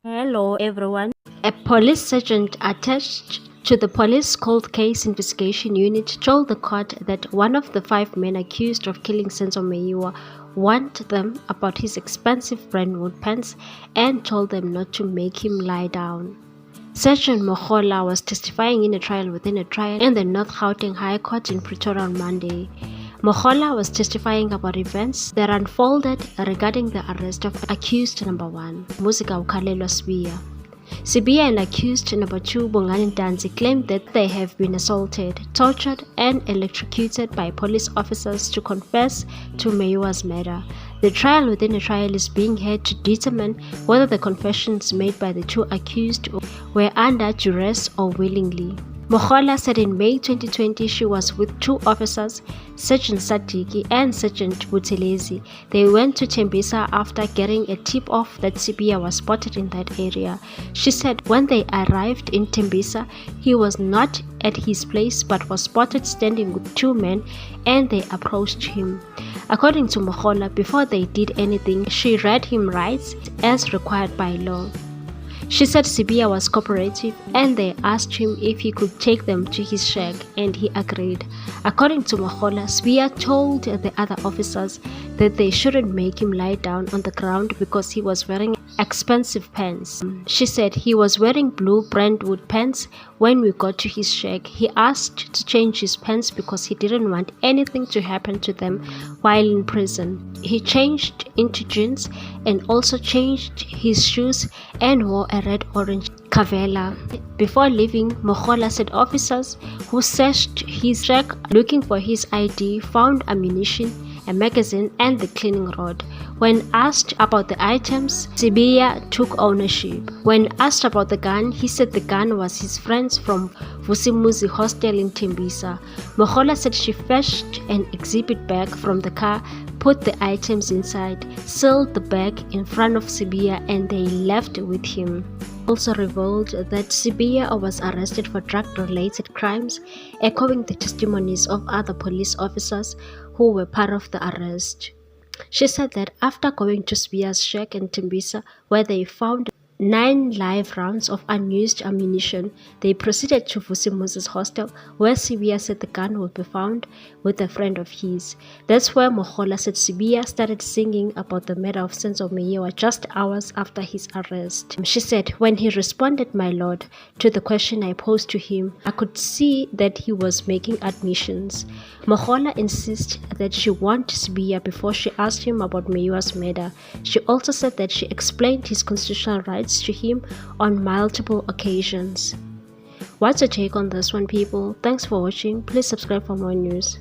Hello everyone. A police sergeant attached to the police cold case investigation unit told the court that one of the 5 men accused of killing Serg Morhola warned them about his expensive Brentwood pants and told them not to make him lie down. Serg Morhola was testifying in a trial within a trial in the North Gauteng High Court in Pretoria on Monday. Morhola was testifying about events that unfolded regarding the arrest of accused number 1, Accused No1 Sibaya. Sibaya and accused number 2, Bongani Danzi, claimed that they have been assaulted, tortured, and electrocuted by police officers to confess to Morhola's murder. The trial within a trial is being held to determine whether the confessions made by the 2 accused were under duress or willingly. Morhola said in May 2020 she was with 2 officers, Sergeant Sadiki and Sergeant Buthelezi. They went to Tembisa after getting a tip-off that Sibaya was spotted in that area. She said when they arrived in Tembisa, he was not at his place but was spotted standing with 2 men and they approached him. According to Morhola, before they did anything, she read him rights as required by law. She said Sibaya was cooperative and they asked him if he could take them to his shack and he agreed. According to Morhola, Sibaya told the other officers that they shouldn't make him lie down on the ground because he was wearing expensive pants. She said he was wearing blue Brentwood pants when we got to his shack. He asked to change his pants because he didn't want anything to happen to them while in prison. He changed into jeans and also changed his shoes and wore a red-orange Cavella. Before leaving, Morhola said officers who searched his shack looking for his ID found ammunition, a magazine, and the cleaning rod. When asked about the items, Sibaya took ownership. When asked about the gun, he said the gun was his friend's from Vusimuzi hostel in Tembisa. Morhola said she fetched an exhibit bag from the car, put the items inside, sealed the bag in front of Sibaya, and they left with him. Also revealed that Sibaya was arrested for drug-related crimes, echoing the testimonies of other police officers who were part of the arrest. She said that after going to Sibaya's shack in Tembisa, where they found 9 live rounds of unused ammunition, they proceeded to Vusimuzi's hostel, where Sibaya said the gun would be found with a friend of his. That's where Morhola said Sibaya started singing about the murder of Serg Morhola just hours after his arrest. She said, when he responded, "My lord," to the question I posed to him, I could see that he was making admissions. Morhola insists that she warned Sibaya before she asked him about Morhola's murder. She also said that she explained his constitutional rights to him on multiple occasions. What's your take on this one, people? Thanks for watching. Please subscribe for more news.